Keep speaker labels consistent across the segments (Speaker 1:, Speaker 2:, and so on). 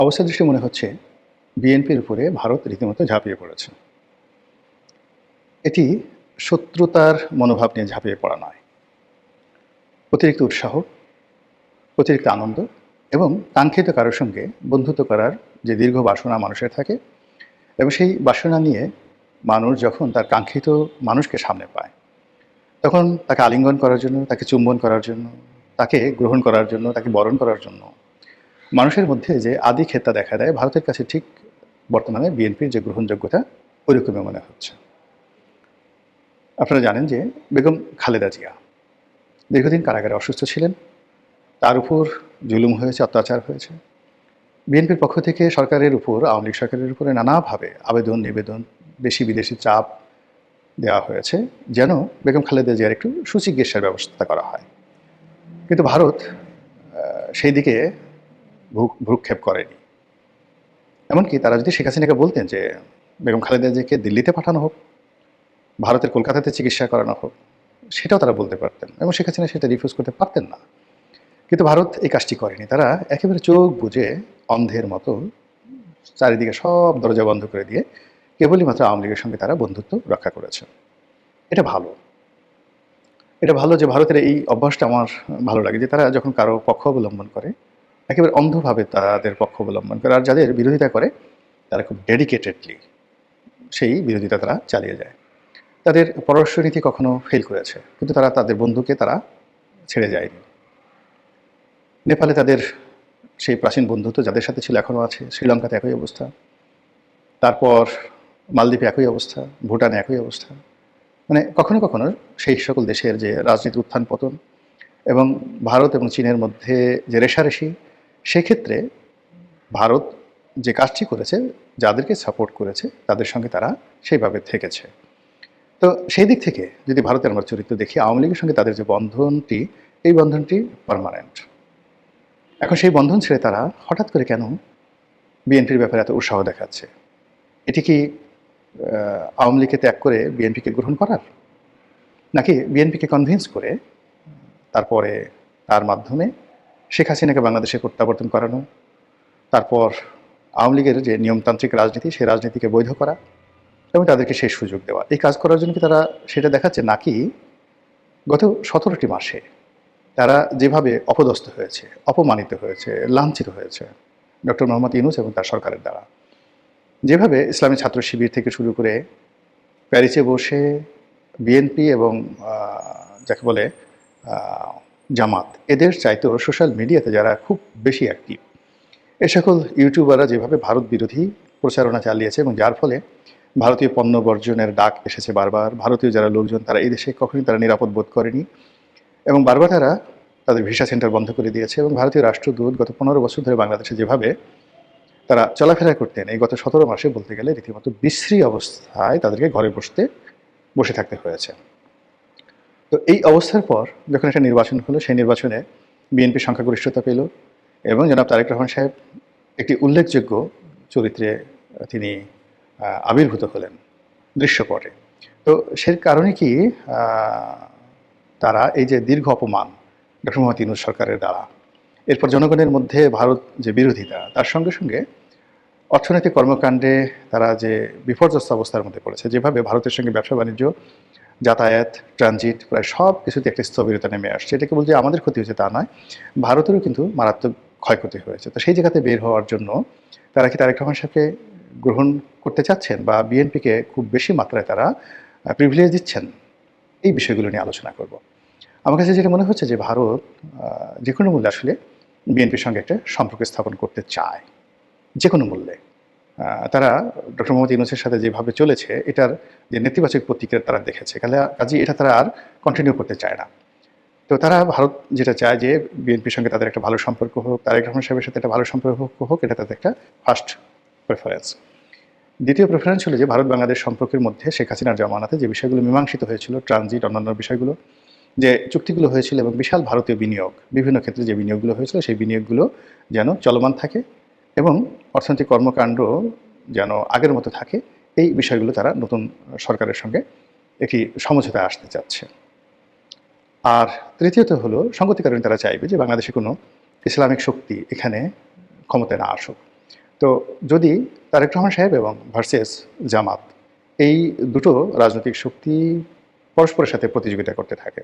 Speaker 1: অবস্থা দৃষ্টে মনে হচ্ছে বিএনপির উপরে ভারত রীতিমতো ঝাঁপিয়ে পড়েছে। এটি শত্রুতার মনোভাব নিয়ে ঝাঁপিয়ে পড়া নয়। অতিরিক্ত উৎসাহ, অতিরিক্ত আনন্দ এবং কাঙ্ক্ষিত কারোর সঙ্গে বন্ধুত্ব করার যে দীর্ঘ বাসনা মানুষের থাকে এবং সেই বাসনা নিয়ে মানুষ যখন তার কাঙ্ক্ষিত মানুষকে সামনে পায়, তখন তাকে আলিঙ্গন করার জন্য, তাকে চুম্বন করার জন্য, তাকে গ্রহণ করার জন্য, তাকে বরণ করার জন্য মানুষের মধ্যে যে আধিক্যতা দেখা দেয়, ভারতের কাছে ঠিক বর্তমানে বিএনপির যে গ্রহণযোগ্যতা ওইরকমই মনে হচ্ছে। আপনারা জানেন যে বেগম খালেদা জিয়া দীর্ঘদিন কারাগারে অসুস্থ ছিলেন। তার উপর জুলুম হয়েছে, অত্যাচার হয়েছে। বিএনপির পক্ষ থেকে সরকারের উপর, আওয়ামী লীগ সরকারের উপরে নানাভাবে আবেদন নিবেদন, দেশি বিদেশি চাপ দেওয়া হয়েছে যেন বেগম খালেদা জিয়ার একটু সুচিকিৎসার ব্যবস্থা করা হয়। কিন্তু ভারত সেই দিকে ভ্রুক্ষেপ করেনি। এমনকি তারা যদি শেখ হাসিনাকে বলতেন যে বেগম খালেদা জিয়াকে দিল্লিতে পাঠানো হোক, ভারতের কলকাতাতে চিকিৎসা করানো হোক, সেটাও তারা বলতে পারতেন এবং শেখ হাসিনা সেটা রিফিউজ করতে পারতেন না। কিন্তু ভারত এই কাজটি করেনি। তারা একেবারে চোখ বুজে অন্ধের মতো চারিদিকে সব দরজা বন্ধ করে দিয়ে কেবলই মাত্র আওয়ামী লীগের সঙ্গে তারা বন্ধুত্ব রক্ষা করেছে। এটা ভালো। এটা ভালো যে ভারতের এই অভ্যাসটা আমার ভালো লাগে, যে তারা যখন কারো পক্ষ অবলম্বন করে একেবারে অন্ধভাবে তাদের পক্ষ অবলম্বন করে, আর যাদের বিরোধিতা করে তারা খুব ডেডিকেটেডলি সেই বিরোধিতা তারা চালিয়ে যায়। তাদের পররাষ্ট্রনীতি কখনো ফেল করেছে, কিন্তু তারা তাদের বন্ধুকে তারা ছেড়ে যায়নি। নেপালে তাদের সেই প্রাচীন বন্ধুত্ব যাদের সাথে ছিল এখনও আছে। শ্রীলঙ্কাতে একই অবস্থা, তারপর মালদ্বীপে একই অবস্থা, ভুটানে একই অবস্থা। মানে কখনো কখনো সেই সকল দেশের যে রাজনীতির উত্থান পতন এবং ভারত এবং চীনের মধ্যে যে রেষারেষি, সেক্ষেত্রে ভারত যে কাজটি করেছে, যাদেরকে সাপোর্ট করেছে তাদের সঙ্গে তারা সেইভাবে থেকেছে। তো সেই দিক থেকে যদি ভারতের আমরা চরিত্র দেখি, আওয়ামী লীগের সঙ্গে তাদের যে বন্ধনটি, এই বন্ধনটি পার্মানেন্ট। এখন সেই বন্ধন ছেড়ে তারা হঠাৎ করে কেন বিএনপির ব্যাপারে এত উৎসাহ দেখাচ্ছে? এটি কি আওয়ামী লীগকে ত্যাগ করে বিএনপিকে গ্রহণ করার, নাকি বিএনপিকে কনভিন্স করে তারপরে তার মাধ্যমে শেখ হাসিনাকে বাংলাদেশে প্রত্যাবর্তন করানো, তারপর আওয়ামী লীগের যে নিয়মতান্ত্রিক রাজনীতি, সেই রাজনীতিকে বৈধ করা এবং তাদেরকে সেই সুযোগ দেওয়া? এই কাজ করার জন্য কি তারা সেটা দেখাচ্ছে, নাকি গত 17টি মাসে তারা যেভাবে অপদস্থ হয়েছে, অপমানিত হয়েছে, লাঞ্ছিত হয়েছে ডক্টর মোহাম্মদ ইউনূস এবং তার সরকারের দ্বারা, যেভাবে ইসলামী ছাত্র শিবির থেকে শুরু করে প্যারিসে বসে বিএনপি এবং যাকে বলে জামাত, এদের চাইতেও সোশ্যাল মিডিয়াতে যারা খুব বেশি অ্যাক্টিভ, এ সকল ইউটিউবাররা যেভাবে ভারত বিরোধী প্রচারণা চালিয়েছে এবং যার ফলে ভারতীয় পণ্য বর্জনের ডাক এসেছে বারবার। ভারতীয় যারা লোকজন তারা এই দেশে কখনোই তারা নিরাপদ বোধ করেনি এবং বারবার তারা তাদের ভিসা সেন্টার বন্ধ করে দিয়েছে। এবং ভারতীয় রাষ্ট্রদূত গত 15 বছর ধরে বাংলাদেশে যেভাবে তারা চলাফেরা করতেন, এই গত 17 মাসে বলতে গেলে রীতিমতো বিশ্রী অবস্থায় তাদেরকে ঘরে বসে থাকতে হয়েছে। তো এই অবস্থার পর যখন একটা নির্বাচন হলো, সেই নির্বাচনে বিএনপি সংখ্যাগরিষ্ঠতা পেল এবং জনাব তারেক রহমান সাহেব একটি উল্লেখযোগ্য চরিত্রে তিনি আবির্ভূত হলেন দৃশ্যপটে। তো সে কারণে কি তারা এই যে দীর্ঘ অপমান ডক্টর মোহাম্মদ ইউনূস সরকারের দ্বারা, এরপর জনগণের মধ্যে ভারত যে বিরোধিতা, তার সঙ্গে সঙ্গে অর্থনৈতিক কর্মকাণ্ডে তারা যে বিপর্যস্ত অবস্থার মধ্যে পড়েছে, যেভাবে ভারতের সঙ্গে ব্যবসা বাণিজ্য, যাতায়াত, ট্রানজিট প্রায় সব কিছুতে একটা স্থবিরতা নেমে আসছে। এটা কেবল যে আমাদের ক্ষতি হয়েছে তা নয়, ভারতেরও কিন্তু মারাত্মক ক্ষয়ক্ষতি হয়েছে। তো সেই জায়গাতে বের হওয়ার জন্য তারা কি তারেক রহমান সাহেবকে গ্রহণ করতে চাচ্ছেন, বা বিএনপিকে খুব বেশি মাত্রায় তারা প্রিভিলেজ দিচ্ছেন? এই বিষয়গুলো নিয়ে আলোচনা করব। আমার কাছে যেটা মনে হচ্ছে যে ভারত যে কোনো মূল্যে আসলে বিএনপির সঙ্গে একটা সম্পর্ক স্থাপন করতে চায়, যে কোনো মূল্যে। তারা ডক্টর মোহাম্মদ ইউনূসের সাথে যেভাবে চলেছে, এটার যে নেতিবাচক প্রতিক্রিয়া তারা দেখেছে, কাজেই এটা তারা আর কন্টিনিউ করতে চায় না। তো তারা ভারত যেটা চায় যে বিএনপির সঙ্গে তাদের একটা ভালো সম্পর্ক হোক, তারেক রহমান সাহেবের সাথে একটা ভালো সম্পর্ক হোক, এটা তাদের একটা ফার্স্ট প্রেফারেন্স। দ্বিতীয় প্রেফারেন্স হলো যে ভারত বাংলাদেশ সম্পর্কের মধ্যে শেখ হাসিনার জামানাতে যে বিষয়গুলো মীমাংসিত হয়েছিল, ট্রানজিট, অন্যান্য বিষয়গুলো, যে চুক্তিগুলো হয়েছিল এবং বিশাল ভারতীয় বিনিয়োগ, বিভিন্ন ক্ষেত্রে যে বিনিয়োগগুলো হয়েছিল, সেই বিনিয়োগগুলো যেন চলমান থাকে এবং অর্থনৈতিক কর্মকাণ্ড যেন আগের মতো থাকে, এই বিষয়গুলো তারা নতুন সরকারের সঙ্গে একটি সমঝোতায় আসতে চাচ্ছে। আর তৃতীয়ত হলো, সঙ্গতি কারণে তারা চাইবে যে বাংলাদেশে কোনো ইসলামিক শক্তি এখানে ক্ষমতায় না আসুক। তো যদি তারেক রহমান সাহেব এবং ভার্সেস জামাত এই দুটো রাজনৈতিক শক্তি পরস্পরের সাথে প্রতিযোগিতা করতে থাকে,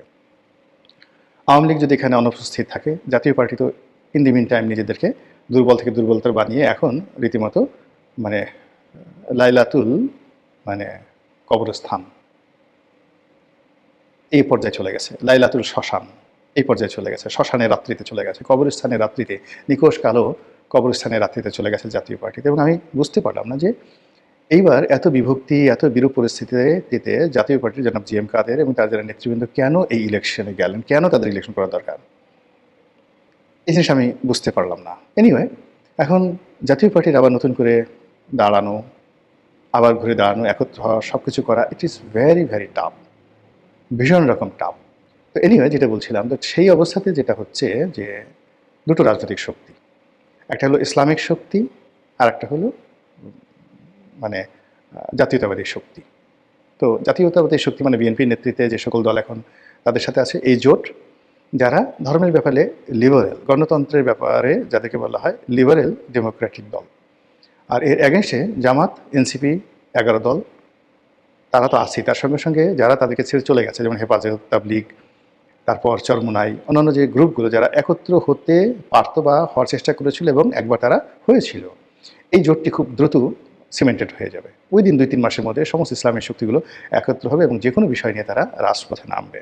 Speaker 1: আওয়ামী লীগ যদি এখানে অনুপস্থিত থাকে, জাতীয় পার্টি তো ইন দি মিন টাইম নিজেদেরকে দুর্বল থেকে দুর্বলতর বানিয়ে এখন রীতিমতো মানে লাইলাতুল মানে কবরস্থান এই পর্যায়ে চলে গেছে, লাইলাতুল শ্মশান এই পর্যায়ে চলে গেছে, শ্মশানের রাত্রিতে চলে গেছে, কবরস্থানের রাত্রিতে, নিকোষ কালো কবরস্থানের রাত্রিতে চলে গেছে জাতীয় পার্টিতে। এবং আমি বুঝতে পারলাম না যে এইবার এত বিভক্তি, এত বিরূপ পরিস্থিতিতে জাতীয় পার্টির জনাব জি এম কাদের এবং তার যারা নেতৃবৃন্দ কেন এই ইলেকশনে গেলেন, কেন তাদের ইলেকশন করা দরকার, এই জিনিস আমি বুঝতে পারলাম না। এনিওয়ে, এখন জাতীয় পার্টির আবার নতুন করে দাঁড়ানো, আবার ঘুরে দাঁড়ানো, একত্র হওয়া, সব কিছু করা, it is very very tough, ভীষণ রকম টাফ। তো এনিওয়ে, যেটা বলছিলাম, তো সেই অবস্থাতে যেটা হচ্ছে যে দুটো রাজনৈতিক শক্তি, একটা হলো ইসলামিক শক্তি আর একটা হলো মানে জাতীয়তাবাদী শক্তি। তো জাতীয়তাবাদী শক্তি মানে বিএনপির নেতৃত্বে যে সকল দল এখন তাদের সাথে আছে এই জোট, যারা ধর্মের ব্যাপারে লিবারেল, গণতন্ত্রের ব্যাপারে যাদেরকে বলা হয় লিবারেল ডেমোক্রেটিক দল। আর এর এগেনস্টে জামাত, এনসিপি 11 দল, তারা তো আছেই। তার সঙ্গে সঙ্গে যারা তাদেরকে ছেড়ে চলে গেছে, যেমন হেফাজত, তাবলিগ, তারপর চরমুনাই, অন্যান্য যে গ্রুপগুলো যারা একত্র হতে পারত বা হওয়ার চেষ্টা করেছিল এবং একবার তারা হয়েছিল, এই জোটটি খুব দ্রুত সিমেন্টেড হয়ে যাবে। উইদিন 2-3 মাসের মধ্যে সমস্ত ইসলামী শক্তিগুলো একত্র হবে এবং যে কোনো বিষয় নিয়ে তারা রাজপথে নামবে।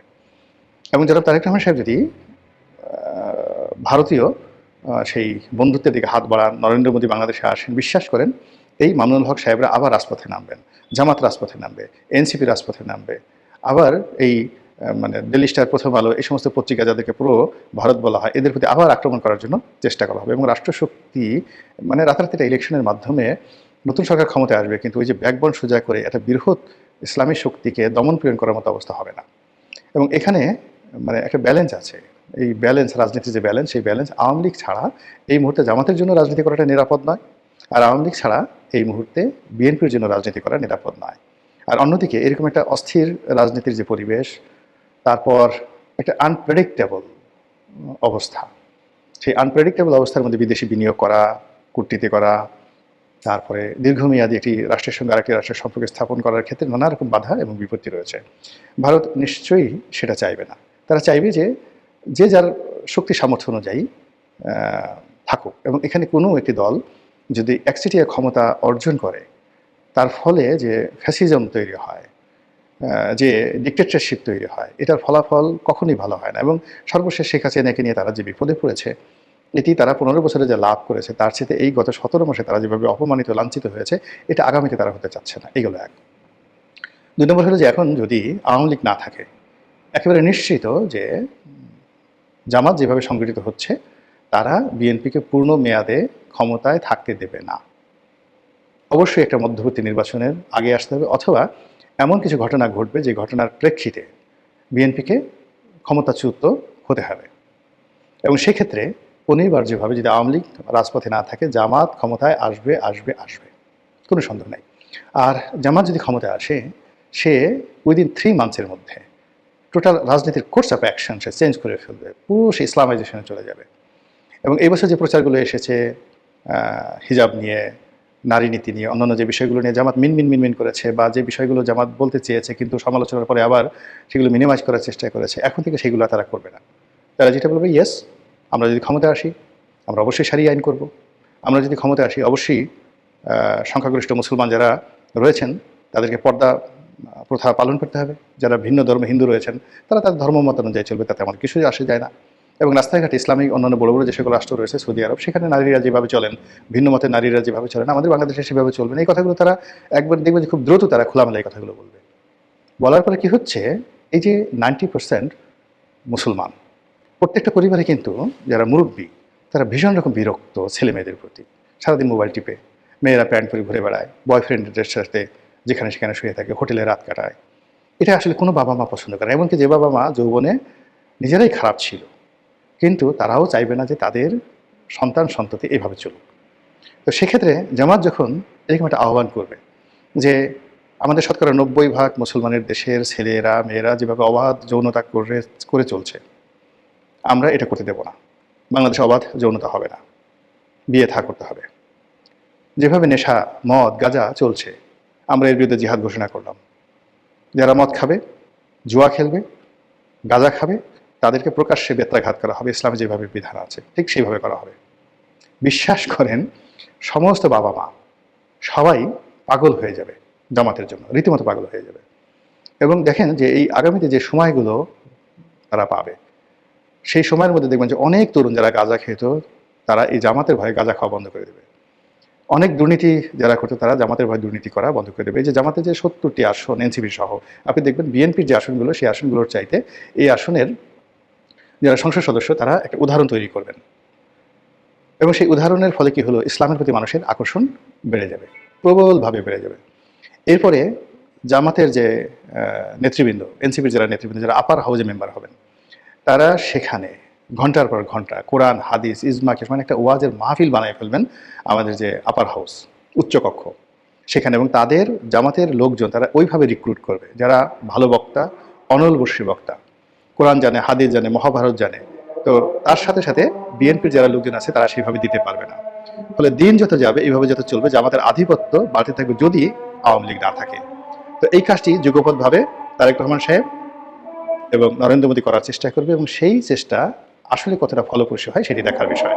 Speaker 1: এবং যারা তারেক রহমান সাহেব যদি ভারতীয় সেই বন্ধুত্বের দিকে হাত বাড়ান, নরেন্দ্র মোদী বাংলাদেশে আসেন, বিশ্বাস করেন এই মামুনুল হক সাহেবরা আবার রাজপথে নামবেন, জামাত রাজপথে নামবে, এনসিপি রাজপথে নামবে, আবার এই মানে ডেইলি স্টার, প্রথম আলো, এই সমস্ত পত্রিকা যাদেরকে পুরো ভারত বলা হয়, এদের প্রতি আবার আক্রমণ করার জন্য চেষ্টা করা হবে। এবং রাষ্ট্রশক্তি মানে রাতারাতি একটা ইলেকশনের মাধ্যমে নতুন সরকার ক্ষমতায় আসবে, কিন্তু ওই যে ব্যাকবন সোজা করে একটা বৃহৎ ইসলামী শক্তিকে দমন পীড়ন করার মতো অবস্থা হবে না। এবং এখানে মানে একটা ব্যালেন্স আছে, এই ব্যালেন্স, রাজনীতির যে ব্যালেন্স, সেই ব্যালেন্স আওয়ামী লীগ ছাড়া এই মুহূর্তে জামাতের জন্য রাজনীতি করাটা নিরাপদ নয়, আর আওয়ামী লীগ ছাড়া এই মুহূর্তে বিএনপির জন্য রাজনীতি করা নিরাপদ নয়। আর অন্যদিকে এরকম একটা অস্থির রাজনীতির যে পরিবেশ, তারপর একটা আনপ্রেডিক্টেবল অবস্থা, সেই আনপ্রেডিক্টেবল অবস্থার মধ্যে বিদেশি বিনিয়োগ করা, কূটনীতি করা, তারপরে দীর্ঘমেয়াদী একটি রাষ্ট্রের সঙ্গে আরেকটি রাষ্ট্রের সম্পর্ক স্থাপন করার ক্ষেত্রে নানা রকম বাধা এবং বিপত্তি রয়েছে। ভারত নিশ্চয়ই সেটা চাইবে না। তারা চাইবে যে যে যার শক্তি সামর্থ্য অনুযায়ী থাকুক, এবং এখানে কোনো একটি দল যদি একচেটিয়া ক্ষমতা অর্জন করে, তার ফলে যে ফ্যাসিজম তৈরি হয়, যে ডিক্টেটরশিপ তৈরি হয়, এটার ফলাফল কখনই ভালো হয় না। এবং সর্বশেষ শেখ হাসিনাকে নিয়ে তারা যে বিপদে পড়েছে, এটি তারা 15 বছরে যে লাভ করেছে, তার সাথে এই গত 17 মাসে তারা যেভাবে অপমানিত, লাঞ্ছিত হয়েছে, এটা আগামীতে তারা হতে চাচ্ছে না। এইগুলো এক। 2 নম্বর হলো যে এখন যদি আওয়ামী লীগ না থাকে, একেবারে নিশ্চিত যে জামাত যেভাবে সংগঠিত হচ্ছে, তারা বিএনপিকে পূর্ণ মেয়াদে ক্ষমতায় থাকতে দেবে না। অবশ্যই একটা মধ্যবর্তী নির্বাচনের আগে আসতে হবে, অথবা এমন কিছু ঘটনা ঘটবে যে ঘটনার প্রেক্ষিতে বিএনপিকে ক্ষমতাচ্যুত হতে হবে। এবং সেক্ষেত্রে অনিবার্যভাবে যদি আওয়ামী লীগ রাজপথে না থাকে, জামাত ক্ষমতায় আসবে আসবে আসবে, কোনো সন্দেহ নাই। আর জামাত যদি ক্ষমতায় আসে, সে উইদিন 3 মান্থসের মধ্যে টোটাল রাজনীতির course of action say change করে ফেলবে, পুরো সে ইসলামাইজেশনে চলে যাবে। এবং এই বছর যে প্রচারগুলো এসেছে হিজাব নিয়ে, নারী নীতি নিয়ে, অন্যান্য যে বিষয়গুলো নিয়ে জামাত মিনমিন করেছে, বা যে বিষয়গুলো জামাত বলতে চেয়েছে কিন্তু সমালোচনার পরে আবার সেগুলো মিনিমাইজ করার চেষ্টা করেছে, এখন থেকে সেগুলো তারা করবে না। তারা যেটা বলবে, ইয়েস, আমরা যদি ক্ষমতায় আসি আমরা অবশ্যই সারিয়া আইন করব, আমরা যদি ক্ষমতায় আসি অবশ্যই সংখ্যাগরিষ্ঠ মুসলমান যারা রয়েছেন তাদেরকে পর্দা প্রথা পালন করতে হবে, যারা ভিন্ন ধর্মে হিন্দু রয়েছেন তারা তাদের ধর্ম মত অনুযায়ী চলবে, তাতে আমার কিছুই আসে যায় না। এবং রাস্তাঘাটে ইসলামিক অন্যান্য বড় বড় যে সকল রাষ্ট্র রয়েছে, সৌদি আরব, সেখানে নারীরা যেভাবে চলেন, ভিন্ন মতের নারীরা যেভাবে চলেন, আমাদের বাংলাদেশে সেভাবে চলবেন। এই কথাগুলো তারা একবার দেখবে যে খুব দ্রুত তারা খোলামেলা এই কথাগুলো বলবে। বলার পরে কি হচ্ছে, এই যে 90% মুসলমান, প্রত্যেকটা পরিবারে কিন্তু যারা মুরব্বী, তারা ভীষণ রকম বিরক্ত ছেলে মেয়েদের প্রতি। সারাদিন মোবাইল টিপে, মেয়েরা প্যান্ট পরে ঘুরে বেড়ায়, বয়ফ্রেন্ডদের সাথে যেখানে সেখানে শুয়ে থাকে, হোটেলে রাত কাটায়। এটা আসলে কোনো বাবা মা পছন্দ করে না। এমনকি যে বাবা মা যৌবনে নিজেরাই খারাপ ছিল, কিন্তু তারাও চাইবে না যে তাদের সন্তান সন্ততি এইভাবে চলুক। তো সেক্ষেত্রে জামাত যখন এরকম একটা আহ্বান করবে যে আমাদের শতকরা 90% মুসলমানের দেশের ছেলেরা মেয়েরা যেভাবে অবাধ যৌনতা করে চলছে, আমরা এটা করতে দেব না, বাংলাদেশে অবাধ যৌনতা হবে না, বিয়ে থা করতে হবে, যেভাবে নেশা, মদ, গাঁজা চলছে, আমরা এর বিরুদ্ধে জিহাদ ঘোষণা করলাম। যারা মদ খাবে, জুয়া খেলবে, গাঁজা খাবে, তাদেরকে প্রকাশ্যে বেত্রাঘাত করা হবে। ইসলামে যেভাবে বিধান আছে ঠিক সেইভাবে করা হবে। বিশ্বাস করেন, সমস্ত বাবা মা সবাই পাগল হয়ে যাবে জামাতের জন্য, রীতিমতো পাগল হয়ে যাবে। এবং দেখেন যে এই আগামীতে যে সময়গুলো তারা পাবে, সেই সময়ের মধ্যে দেখবেন যে অনেক তরুণ যারা গাঁজা খেত, তারা এই জামাতের ভয়ে গাঁজা খাওয়া বন্ধ করে দেবে। অনেক দুর্নীতি যারা করতো, তারা জামাতের ভয়ে দুর্নীতি করা বন্ধ করে দেবে। এই যে জামাতে যে ৭০টি আসন এনসিপি সহ, আপনি দেখবেন বিএনপির যে আসনগুলো, সেই আসনগুলোর চাইতে এই আসনের যারা সংসদ সদস্য, তারা একটা উদাহরণ তৈরি করবেন। এবং সেই উদাহরণের ফলে কি হলো, ইসলামের প্রতি মানুষের আকর্ষণ বেড়ে যাবে, প্রবলভাবে বেড়ে যাবে। এরপরে জামাতের যে নেতৃবৃন্দ, এনসিপির যারা নেতৃবৃন্দ, যারা আপার হাউজে মেম্বার হবেন, তারা সেখানে ঘন্টার পর ঘন্টা কোরআন, হাদিস, ইজমাকে মানে একটা ওয়াজের মাহফিল বানিয়ে ফেলবেন আমাদের যে আপার হাউস, উচ্চকক্ষ সেখানে। এবং তাদের জামাতের লোকজন তারা ওইভাবে রিক্রুট করবে, যারা ভালো বক্তা, অনলবর্ষী বক্তা, কোরআন জানে, হাদিস জানে, মহাভারত জানে। তো তার সাথে সাথে বিএনপির যারা লোকজন আছে তারা সেইভাবে দিতে পারবে না। ফলে দিন যত যাবে, এইভাবে যত চলবে, জামাতের আধিপত্য বাড়তে থাকবে যদি আওয়ামী লীগ না থাকে। তো এই কাজটি যুগপৎভাবে তারেক রহমান সাহেব এবং নরেন্দ্র মোদী করার চেষ্টা করবে, এবং সেই চেষ্টা আসলে কতটা ফলপ্রসূ হয় সেটি দেখার বিষয়।